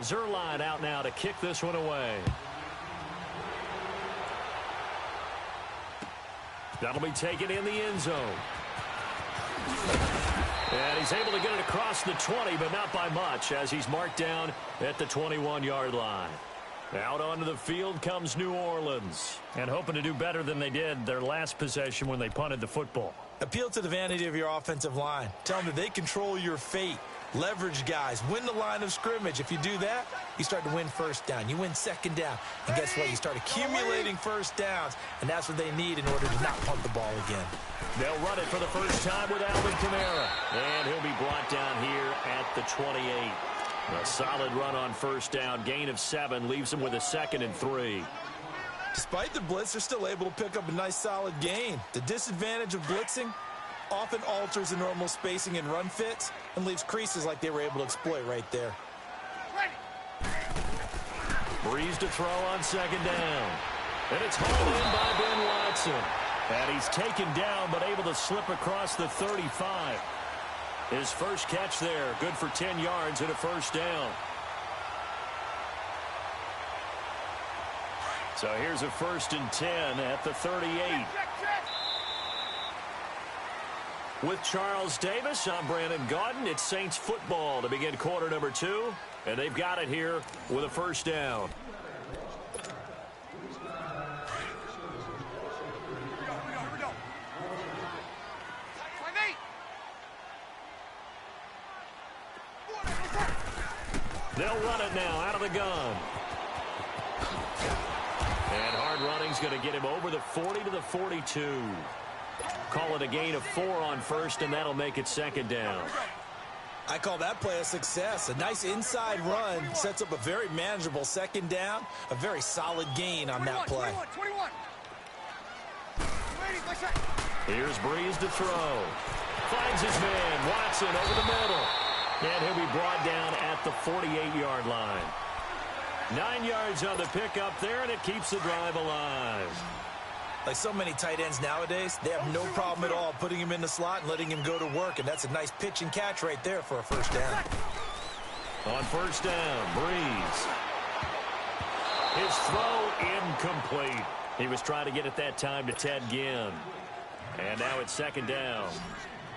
Zerline out now to kick this one away. That'll be taken in the end zone. And he's able to get it across the 20, but not by much, as he's marked down at the 21-yard line. Out onto the field comes New Orleans, and hoping to do better than they did their last possession when they punted the football. Appeal to the vanity of your offensive line. Tell them that they control your fate. Leverage guys. Win the line of scrimmage. If you do that, you start to win first down. You win second down. And guess what? You start accumulating first downs, and that's what they need in order to not punt the ball again. They'll run it for the first time with Alvin Kamara. And he'll be brought down here at the 28. A solid run on first down. Gain of 7 leaves them with a 2nd and 3. Despite the blitz, they're still able to pick up a nice solid gain. The disadvantage of blitzing often alters the normal spacing and run fits and leaves creases like they were able to exploit right there. Breeze to throw on 2nd down. And it's hauled in by Ben Watson. And he's taken down but able to slip across the 35. His first catch there, good for 10 yards and a first down. So here's a 1st and 10 at the 38. With Charles Davis, I'm Brandon Gaudin. It's Saints football to begin quarter number 2. And they've got it here with a first down. They'll run it now out of the gun. And hard running's going to get him over the 40 to the 42. Call it a gain of 4 on first, and that'll make it 2nd down. I call that play a success. A nice inside run sets up a very manageable 2nd down. A very solid gain on that play. 21. Here's Breeze to throw. Finds his man, Watson, over the middle. And he'll be brought down at the 48-yard line. 9 yards on the pickup there, and it keeps the drive alive. Like so many tight ends nowadays, they have no problem at all putting him in the slot and letting him go to work, and that's a nice pitch and catch right there for a first down. On first down, Breeze. His throw incomplete. He was trying to get it that time to Ted Ginn. And now it's 2nd down.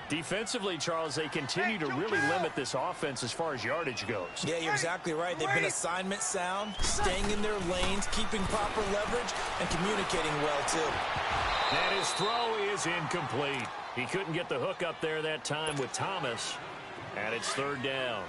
Defensively, Charles, they continue to really limit this offense as far as yardage goes. Yeah, you're exactly right. They've been assignment sound, staying in their lanes, keeping proper leverage, and communicating well, too. And his throw is incomplete. He couldn't get the hook up there that time with Thomas. And it's 3rd down.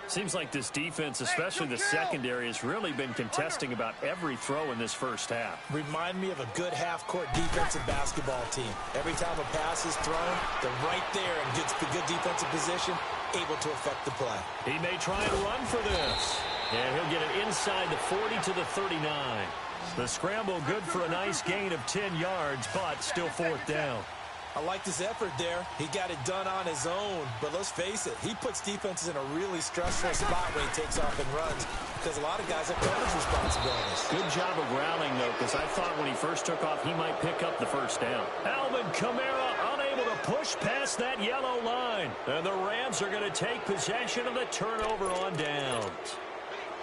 Seems like this defense, especially the secondary, has really been contesting about every throw in this first half. Remind me of a good half-court defensive basketball team. Every time a pass is thrown, they're right there in good defensive position, able to affect the play. He may try and run for this. And he'll get it inside the 40 to the 39. The scramble good for a nice gain of 10 yards, but still 4th down. I liked his effort there. He got it done on his own. But let's face it, he puts defenses in a really stressful spot when he takes off and runs because a lot of guys have coverage responsibilities. Good job of rallying, though, because I thought when he first took off, he might pick up the first down. Alvin Kamara unable to push past that yellow line. And the Rams are going to take possession of the turnover on downs.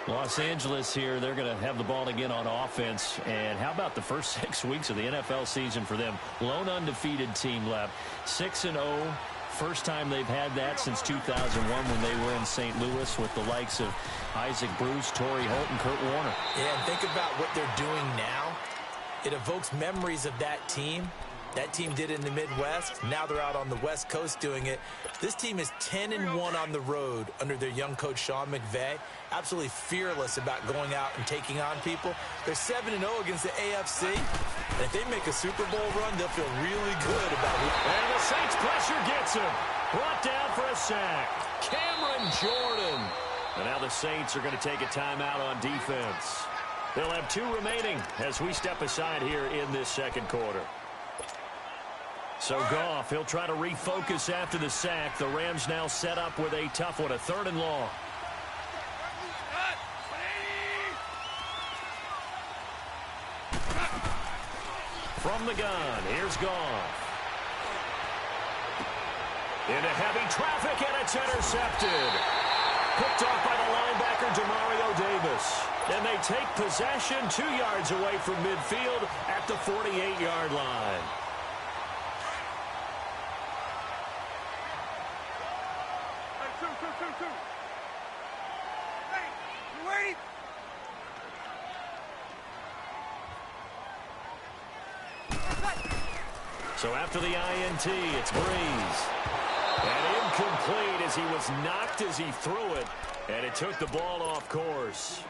Los Angeles here, they're going to have the ball again on offense. And how about the first 6 weeks of the NFL season for them? Lone undefeated team left. 6-0. First time they've had that since 2001 when they were in St. Louis with the likes of Isaac Bruce, Torrey Holt, and Kurt Warner. Yeah, and think about what they're doing now. It evokes memories of that team. That team did it in the Midwest. Now they're out on the West Coast doing it. This team is 10-1 on the road under their young coach, Sean McVay. Absolutely fearless about going out and taking on people. They're 7-0 against the AFC. And if they make a Super Bowl run, they'll feel really good about it. And the Saints pressure gets him. Brought down for a sack. Cameron Jordan. And now the Saints are going to take a timeout on defense. They'll have 2 remaining as we step aside here in this second quarter. So Goff, he'll try to refocus after the sack. The Rams now set up with a tough one, a 3rd and long. From the gun, here's Goff. Into heavy traffic, and it's intercepted. Picked off by the linebacker, Demario take possession 2 yards away from midfield at the 48-yard line. So after the INT, it's Breeze. And incomplete as he was knocked as he threw it. And it took the ball off course.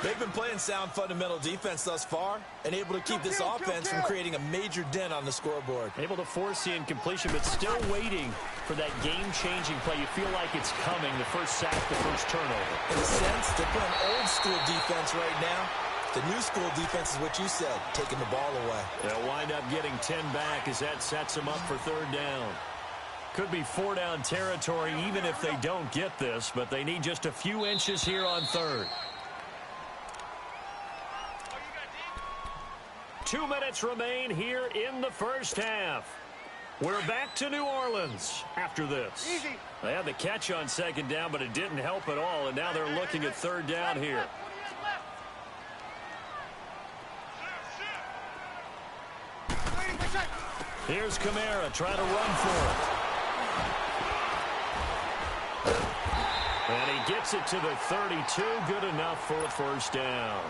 They've been playing sound fundamental defense thus far and able to keep this offense from creating a major dent on the scoreboard. Able to force the incompletion, but still waiting for that game-changing play. You feel like it's coming, the first sack, the first turnover. In a sense, they're playing old-school defense right now. The new school defense is what you said, taking the ball away. They'll wind up getting 10 back as that sets them up for third down. Could be 4-down territory even if they don't get this, but they need just a few inches here on third. 2 minutes remain here in the first half. We're back to New Orleans after this. Easy. They had the catch on second down, but it didn't help at all, and now they're looking at third down here. Here's Kamara trying to run for it. And he gets it to the 32. Good enough for a first down.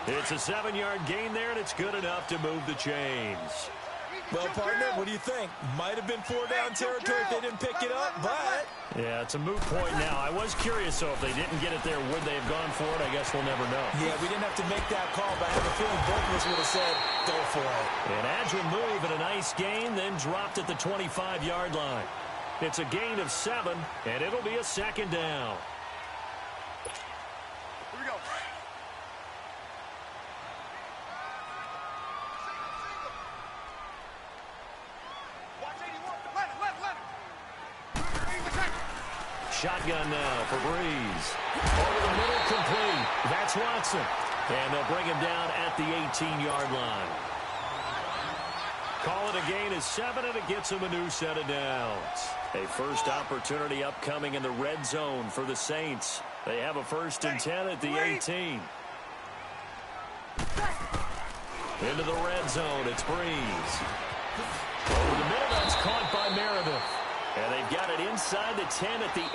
It's a 7-yard gain there, and it's good enough to move the chains. Well, partner, what do you think? Might have been 4-down territory if they didn't pick it up, but... Yeah, it's a moot point now. I was curious, so if they didn't get it there, would they have gone for it? I guess we'll never know. Yeah, we didn't have to make that call, but I have a feeling both of us would have said, go for it. An agile move and a nice gain, then dropped at the 25-yard line. It's a gain of 7, and it'll be a second down. Here we go. Shotgun now for Breeze. Over the middle, complete. That's Watson. And they'll bring him down at the 18-yard line. Call it a gain of 7, and it gets him a new set of downs. A first opportunity upcoming in the red zone for the Saints. They have a 1st and 10 at the 18. Into the red zone, it's Breeze. Over the middle, that's caught by Meredith. And they've got it inside the 10 at the 8.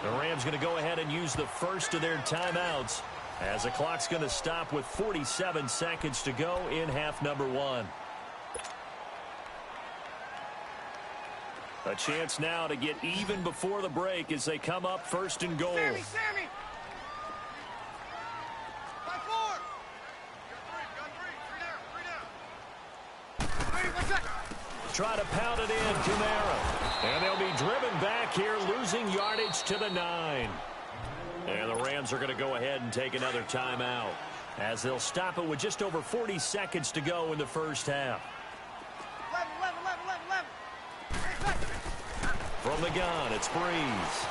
The Rams going to go ahead and use the first of their timeouts as the clock's going to stop with 47 seconds to go in half number 1. A chance now to get even before the break as they come up 1st and goal. Sammy! By 4! Got 3 down. Try to pound it in, Kamara. And they'll be driven back here, losing yardage to the 9. And the Rams are going to go ahead and take another timeout as they'll stop it with just over 40 seconds to go in the first half. 11. From the gun, it's Breeze.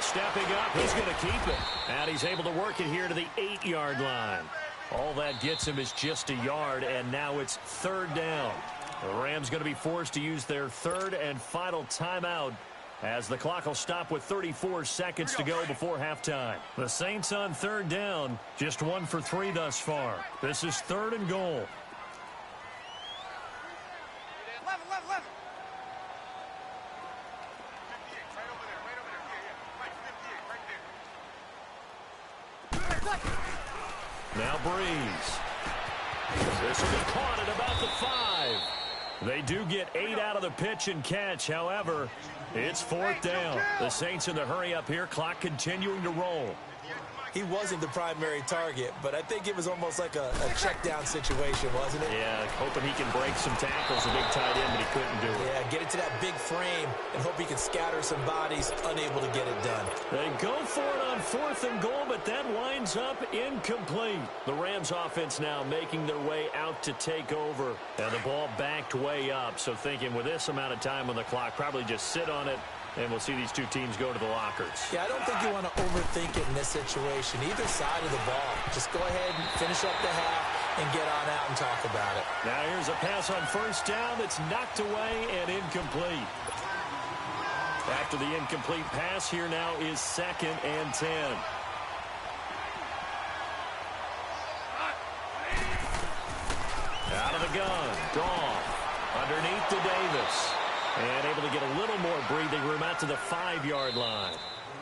Stepping up, he's going to keep it. And he's able to work it here to the 8-yard line. All that gets him is just a yard, and now it's third down. The Rams going to be forced to use their third and final timeout as the clock will stop with 34 seconds to go before halftime. The Saints on third down, just 1 for 3 thus far. This is 3rd and goal. 11. Now Breeze. This will be caught at about the 5. They do get 8 out of the pitch and catch. However, it's 4th down. The Saints in the hurry up here. Clock continuing to roll. He wasn't the primary target, but I think it was almost like a check down situation, wasn't it? Yeah, hoping he can break some tackles, a big tight end, but he couldn't do it. Yeah, get it to that big frame and hope he can scatter some bodies, unable to get it done. They go for it on 4th and goal, but that winds up incomplete. The Rams offense now making their way out to take over, and the ball backed way up. So thinking with this amount of time on the clock, probably just sit on it, and we'll see these two teams go to the lockers. Yeah, I don't think you want to overthink it in this situation. Either side of the ball. Just go ahead and finish up the half and get on out and talk about it. Now here's a pass on 1st down that's knocked away and incomplete. After the incomplete pass, here now is 2nd and 10. Out of the gun. Goff. Underneath to Davis. And able to get a little more breathing room out to the 5-yard line.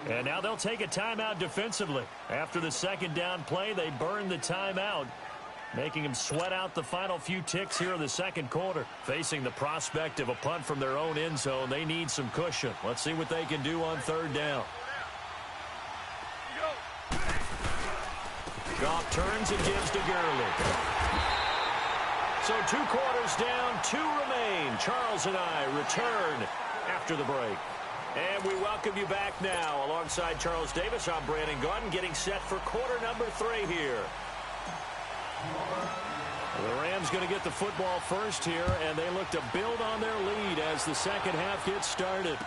And now they'll take a timeout defensively. After the second down play, they burn the timeout, making them sweat out the final few ticks here in the second quarter. Facing the prospect of a punt from their own end zone, they need some cushion. Let's see what they can do on third down. Goff turns and gives to Gurley. So 2 quarters down, 2 remain. Charles and I return after the break. And we welcome you back now. Alongside Charles Davis, I'm Brandon Gaudin, getting set for quarter number 3 here. The Rams going to get the football first here, and they look to build on their lead as the second half gets started.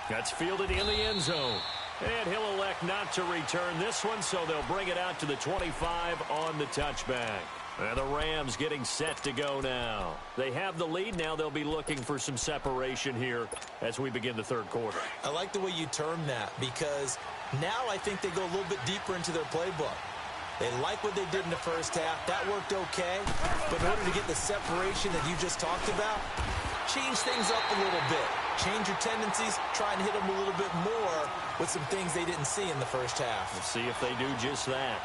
That's fielded in the end zone. And he'll elect not to return this one, so they'll bring it out to the 25 on the touchback. And the Rams getting set to go now. They have the lead. Now they'll be looking for some separation here as we begin the third quarter. I like the way you term that, because now I think they go a little bit deeper into their playbook. They like what they did in the first half. That worked okay. But in order to get the separation that you just talked about, change things up a little bit. Change your tendencies. Try and hit them a little bit more with some things they didn't see in the first half. We'll see if they do just that.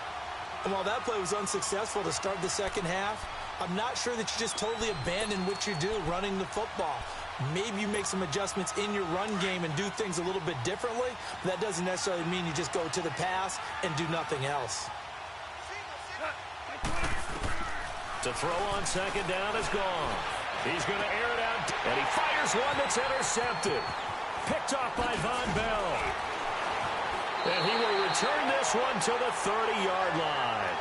And while that play was unsuccessful to start the second half, I'm not sure that you just totally abandon what you do running the football. Maybe you make some adjustments in your run game and do things a little bit differently. But that doesn't necessarily mean you just go to the pass and do nothing else. To throw on second down is gone. He's going to air it out, and he fires one that's intercepted. Picked off by Von Bell. And he will return this one to the 30-yard line.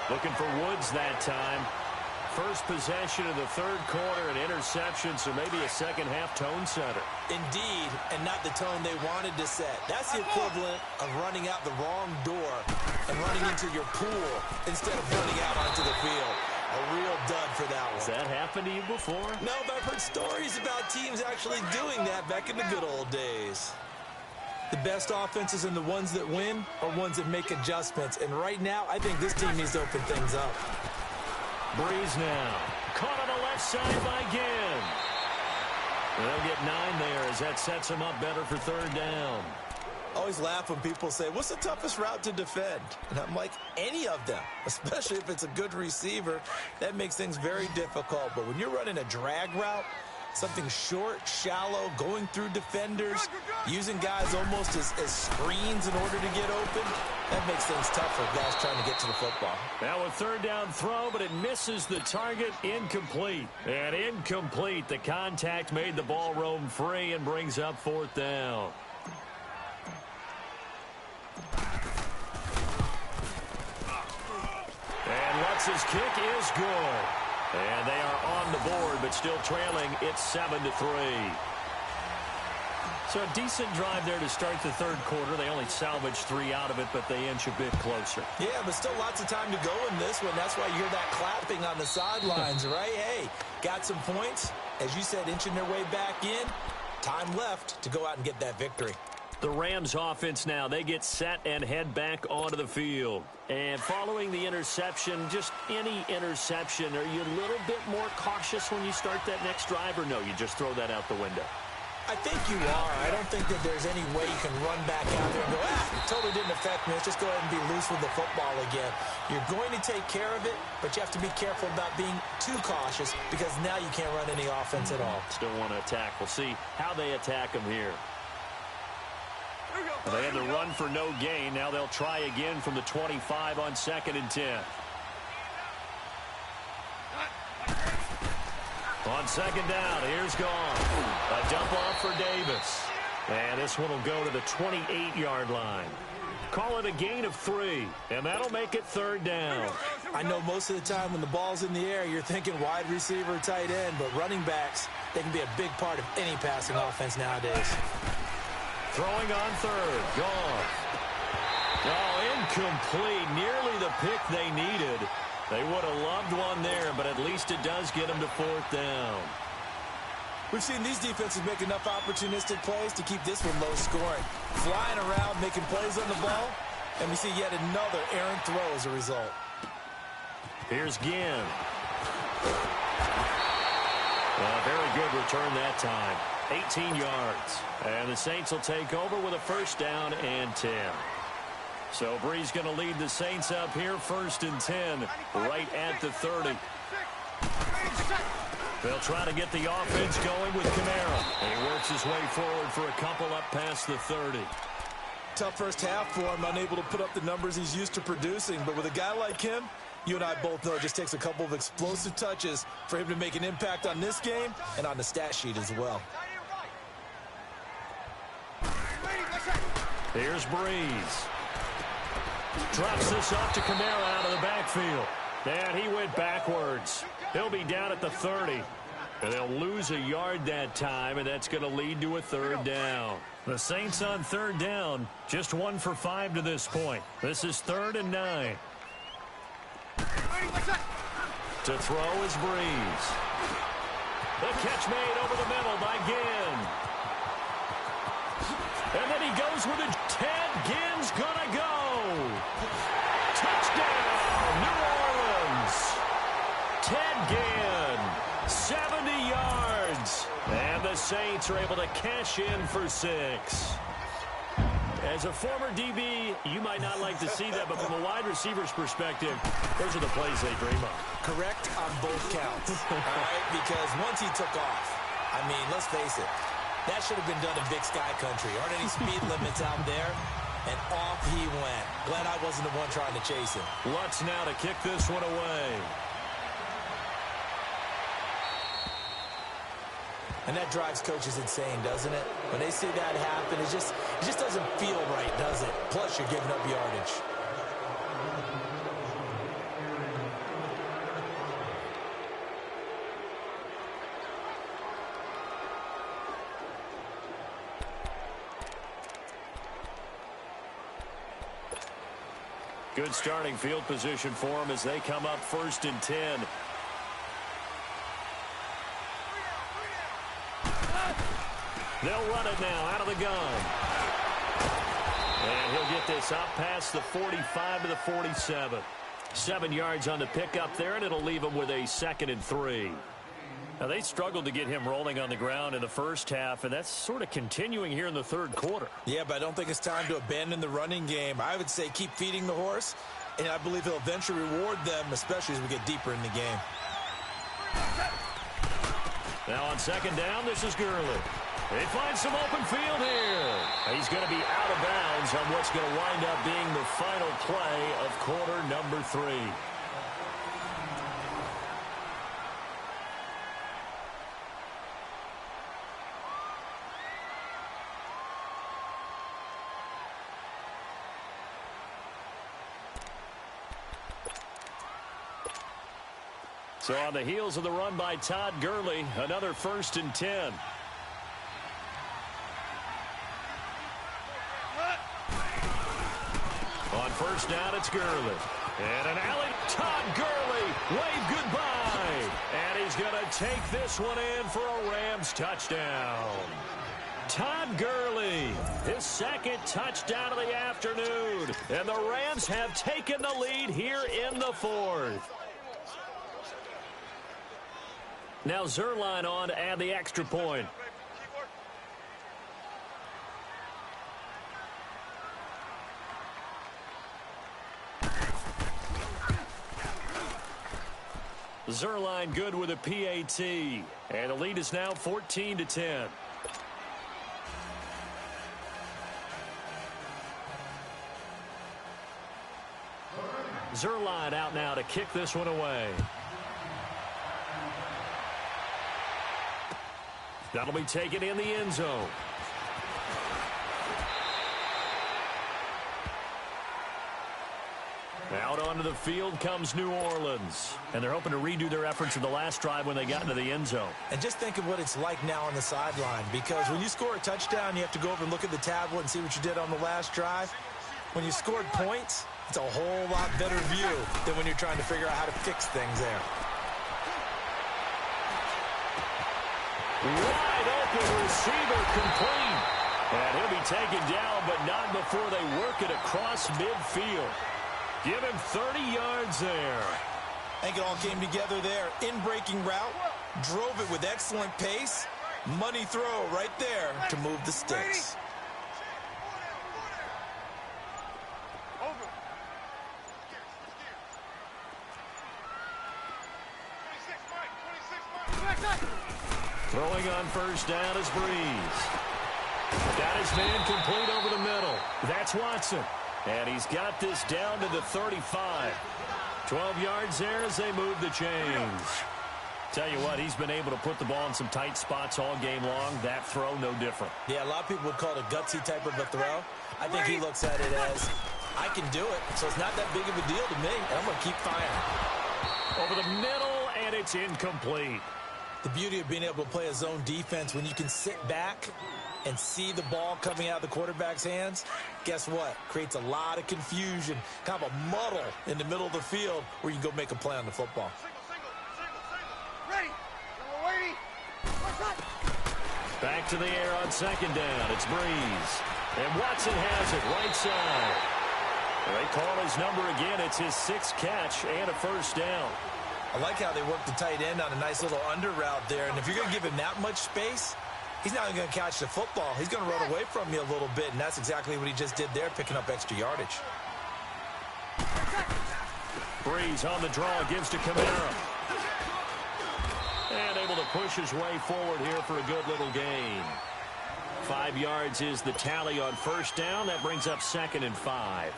Looking for Woods that time. First possession of the third quarter, an interception, so maybe a second-half tone setter. Indeed, and not the tone they wanted to set. That's the equivalent of running out the wrong door and running into your pool instead of running out onto the field. A real dud for that one. Has that happened to you before? No, but I've heard stories about teams actually doing that back in the good old days. The best offenses and the ones that win are ones that make adjustments. And right now, I think this team needs to open things up. Breeze now. Caught on the left side by Ginn. They'll get 9 there as that sets them up better for third down. I always laugh when people say, what's the toughest route to defend? And I'm like, any of them, especially if it's a good receiver. That makes things very difficult. But when you're running a drag route, something short, shallow, going through defenders, using guys almost as screens in order to get open, that makes things tough for guys trying to get to the football. Now a third down throw, but it misses the target. Incomplete. And incomplete. The contact made the ball roam free and brings up fourth down. And Lutz's kick is good. And they are on the board, but still trailing. It's 7-3. So a decent drive there to start the third quarter. They only salvaged 3 out of it, but they inch a bit closer. Yeah, but still lots of time to go in this one. That's why you hear that clapping on the sidelines, right? Hey, got some points. As you said, inching their way back in. Time left to go out and get that victory. The Rams offense now, they get set and head back onto the field. And following the interception, just any interception, are you a little bit more cautious when you start that next drive, or no, you just throw that out the window? I think you are. I don't think that there's any way you can run back out there and go, it totally didn't affect me. Let's just go ahead and be loose with the football again. You're going to take care of it, but you have to be careful about being too cautious because now you can't run any offense at all. Still want to attack. We'll see how they attack them here. They had the run for no gain. Now they'll try again from the 25 on 2nd and 10. On 2nd down, here's gone. A dump off for Davis. And this one will go to the 28-yard line. Call it a gain of 3, and that'll make it third down. I know most of the time when the ball's in the air, you're thinking wide receiver, tight end, but running backs, they can be a big part of any passing offense nowadays. Throwing on third. Gone. Oh, incomplete. Nearly the pick they needed. They would have loved one there, but at least it does get them to fourth down. We've seen these defenses make enough opportunistic plays to keep this one low scoring. Flying around, making plays on the ball, and we see yet another errant throw as a result. Here's Ginn. Very good return that time. 18 yards. And the Saints will take over with a first down and 10. So Bree's going to lead the Saints up here, 1st and 10, right at the 30. They'll try to get the offense going with Kamara. And he works his way forward for a couple up past the 30. Tough first half for him, unable to put up the numbers he's used to producing. But with a guy like him, you and I both know it just takes a couple of explosive touches for him to make an impact on this game and on the stat sheet as well. Here's Breeze. Drops this off to Kamara out of the backfield. And he went backwards. He'll be down at the 30. And they'll lose a yard that time, and that's going to lead to a 3rd down. The Saints on 3rd down, just 1 for 5 to this point. This is 3rd and 9. To throw is Breeze. The catch made over the middle by Ginn. And then he goes with it. Ted Ginn's gonna go. Touchdown, New Orleans. Ted Ginn, 70 yards. And the Saints are able to cash in for 6. As a former DB, you might not like to see that, but from a wide receiver's perspective, those are the plays they dream of. Correct on both counts, all right? Because once he took off, I mean, let's face it, that should have been done in Big Sky Country. Aren't any speed limits out there? And off he went. Glad I wasn't the one trying to chase him. Lutz now to kick this one away. And that drives coaches insane, doesn't it? When they see that happen, it just doesn't feel right, does it? Plus, you're giving up yardage. Good starting field position for them as they come up 1st and 10. They'll run it now out of the gun. And he'll get this up past the 45 to the 47. 7 yards on the pickup there, and it'll leave him with a 2nd and 3. Now, they struggled to get him rolling on the ground in the first half, and that's sort of continuing here in the 3rd quarter. Yeah, but I don't think it's time to abandon the running game. I would say keep feeding the horse, and I believe he'll eventually reward them, especially as we get deeper in the game. Now on 2nd down, this is Gurley. They find some open field here. He's going to be out of bounds on what's going to wind up being the final play of quarter number 3. So on the heels of the run by Todd Gurley, another 1st and 10. On 1st down, it's Gurley. And an alley. Todd Gurley, wave goodbye. And he's going to take this one in for a Rams touchdown. Todd Gurley, his 2nd touchdown of the afternoon. And the Rams have taken the lead here in the 4th. Now Zerline on to add the extra point. Zerline good with a PAT. And the lead is now 14 to 10. Zerline out now to kick this one away. That'll be taken in the end zone. Out onto the field comes New Orleans. And they're hoping to redo their efforts in the last drive when they got into the end zone. And just think of what it's like now on the sideline. Because when you score a touchdown, you have to go over and look at the tablet and see what you did on the last drive. When you scored points, it's a whole lot better view than when you're trying to figure out how to fix things there. Wide open receiver complete. And he'll be taken down, but not before they work it across midfield. Give him 30 yards there. I think it all came together there. In-breaking route, drove it with excellent pace. Money throw right there to move the sticks. Throwing on first down is Breeze. Got his man complete over the middle. That's Watson. And he's got this down to the 35. 12 yards there as they move the chains. Tell you what, he's been able to put the ball in some tight spots all game long. That throw, no different. Yeah, a lot of people would call it a gutsy type of a throw. I think he looks at it as, I can do it, so it's not that big of a deal to me, and I'm going to keep firing. Over the middle, and it's incomplete. The beauty of being able to play a zone defense when you can sit back and see the ball coming out of the quarterback's hands, guess what? Creates a lot of confusion, kind of a muddle in the middle of the field where you can go make a play on the football. Ready. Waiting. Back to the air on second down. It's Breeze. And Watson has it right side. They call his number again. It's his 6th catch and a first down. I like how they work the tight end on a nice little under route there. And if you're going to give him that much space, he's not going to catch the football. He's going to run away from you a little bit, and that's exactly what he just did there, picking up extra yardage. Breeze on the draw, gives to Kamara. And able to push his way forward here for a good little gain. 5 yards is the tally on first down. That brings up 2nd and 5.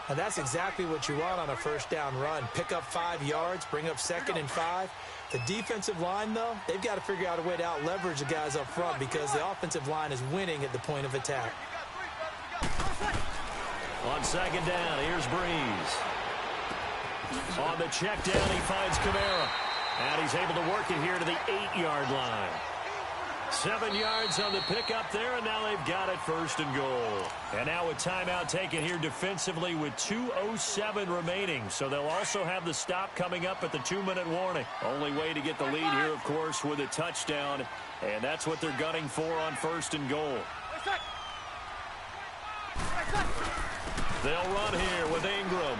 And that's exactly what you want on a first down run. Pick up 5 yards, bring up 2nd and 5. The defensive line, though, they've got to figure out a way to out-leverage the guys up front because the offensive line is winning at the point of attack. On second down, here's Breeze. On the check down, he finds Kamara. And he's able to work it here to the 8-yard line. 7 yards on the pickup there, and now they've got it 1st and goal. And now a timeout taken here defensively with 2:07 remaining. So they'll also have the stop coming up at the 2-minute warning. Only way to get the lead here, of course, with a touchdown. And that's what they're gunning for on 1st and goal. They'll run here with Ingram.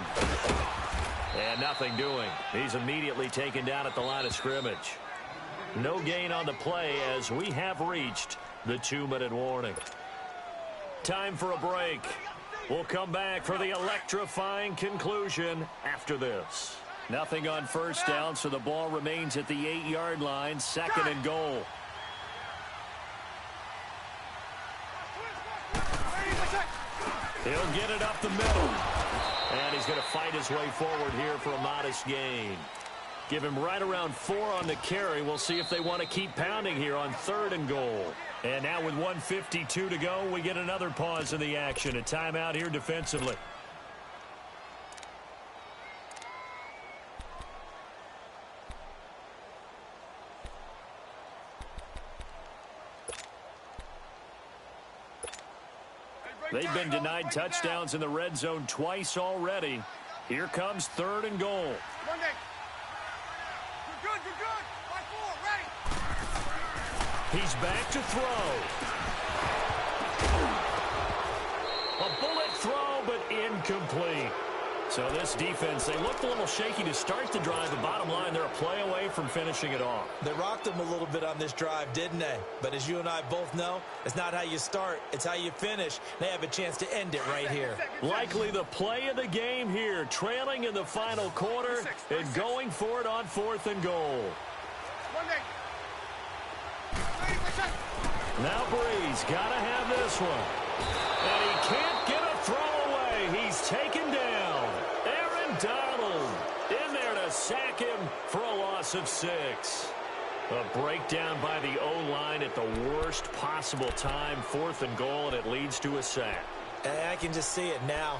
And nothing doing. He's immediately taken down at the line of scrimmage. No gain on the play as we have reached the 2-minute warning. Time for a break. We'll come back for the electrifying conclusion after this. Nothing on first down, so the ball remains at the 8-yard line, 2nd and goal. He'll get it up the middle. And he's going to fight his way forward here for a modest gain. Give him right around 4 on the carry. We'll see if they want to keep pounding here on 3rd and goal. And now with 1:52 to go, we get another pause in the action. A timeout here defensively. They've been denied touchdowns in the red zone twice already. Here comes 3rd and goal. He's back to throw. A bullet throw, but incomplete. So this defense, they looked a little shaky to start the drive. The bottom line, they're a play away from finishing it off. They rocked them a little bit on this drive, didn't they? But as you and I both know, it's not how you start, it's how you finish. They have a chance to end it right here. Likely the play of the game here, trailing in the final quarter and going for it on 4th and goal. Now Breeze got to have this one. And he can't get a throw away. He's taken down. Aaron Donald in there to sack him for a loss of 6. A breakdown by the O-line at the worst possible time. 4th and goal, and it leads to a sack. And I can just see it now.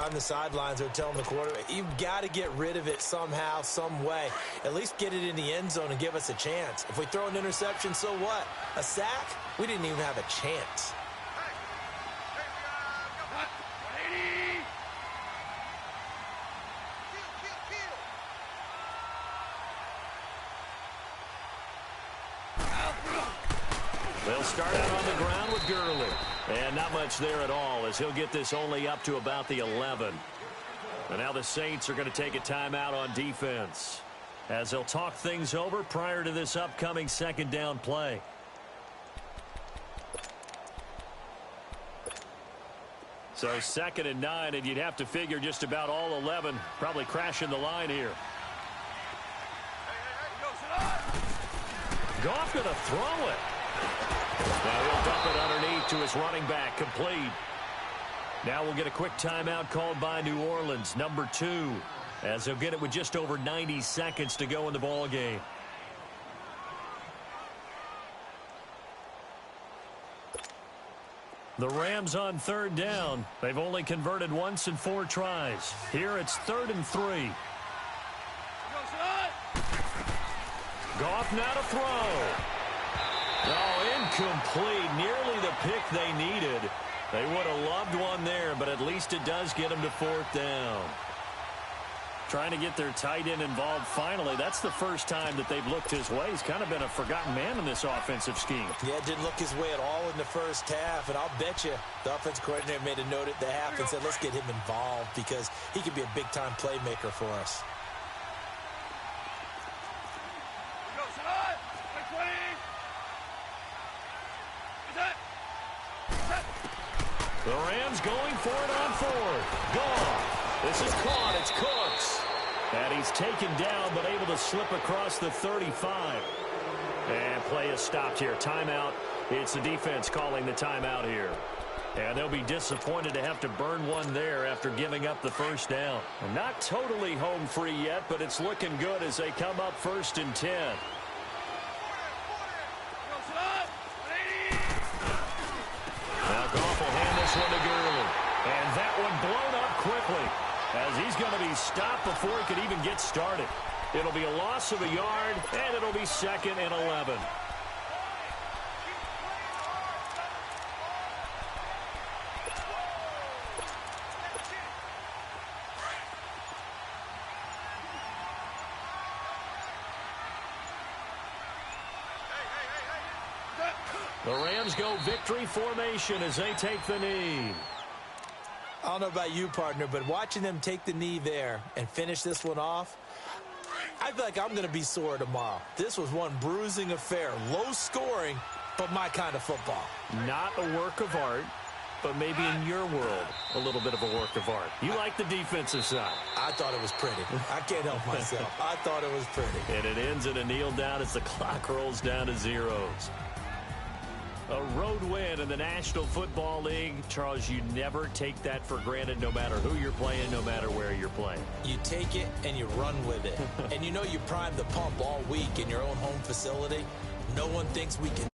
On the sidelines, they're telling the quarterback, you've got to get rid of it somehow, some way. At least get it in the end zone and give us a chance. If we throw an interception, so what? A sack? We didn't even have a chance. They'll start out on the ground with Gurley. And not much there at all as he'll get this only up to about the 11. And now the Saints are going to take a timeout on defense. as they'll talk things over prior to this upcoming second down play. So 2nd and 9, and you'd have to figure just about all 11 probably crashing the line here. Goff going to throw it. Now he'll dump it underneath to his running back, complete. Now we'll get a quick timeout called by New Orleans, number 2, as they'll get it with just over 90 seconds to go in the ball game. The Rams on 3rd down. They've only converted once in 4 tries. Here it's 3rd and 3. Goff now to throw. Oh, incomplete. Nearly the pick they needed. They would have loved one there, but at least it does get them to 4th down. Trying to get their tight end involved finally. That's the first time that they've looked his way. He's kind of been a forgotten man in this offensive scheme. Yeah, didn't look his way at all in the first half, and I'll bet you the offensive coordinator made a note at the half and said, let's get him involved because he could be a big-time playmaker for us. The Rams going for it on 4th. Gone. This is caught. It's Cooks. And he's taken down but able to slip across the 35. And play is stopped here. Timeout. It's the defense calling the timeout here. And they'll be disappointed to have to burn one there after giving up the first down. Not totally home free yet, but it's looking good as they come up 1st and 10. Now Goff will hand this one to Gurley. And that one blown up quickly as he's going to be stopped before he could even get started. It'll be a loss of a yard, and it'll be 2nd and 11. The Rams go victory formation as they take the knee. I don't know about you, partner, but watching them take the knee there and finish this one off, I feel like I'm going to be sore tomorrow. This was one bruising affair. Low scoring, but my kind of football. Not a work of art, but maybe in your world, a little bit of a work of art. You like the defensive side. I thought it was pretty. I can't help myself. I thought it was pretty. And it ends in a kneel down as the clock rolls down to zeros. A road win in the National Football League. Charles, you never take that for granted no matter who you're playing, no matter where you're playing. You take it and you run with it. And you know you primed the pump all week in your own home facility. No one thinks we can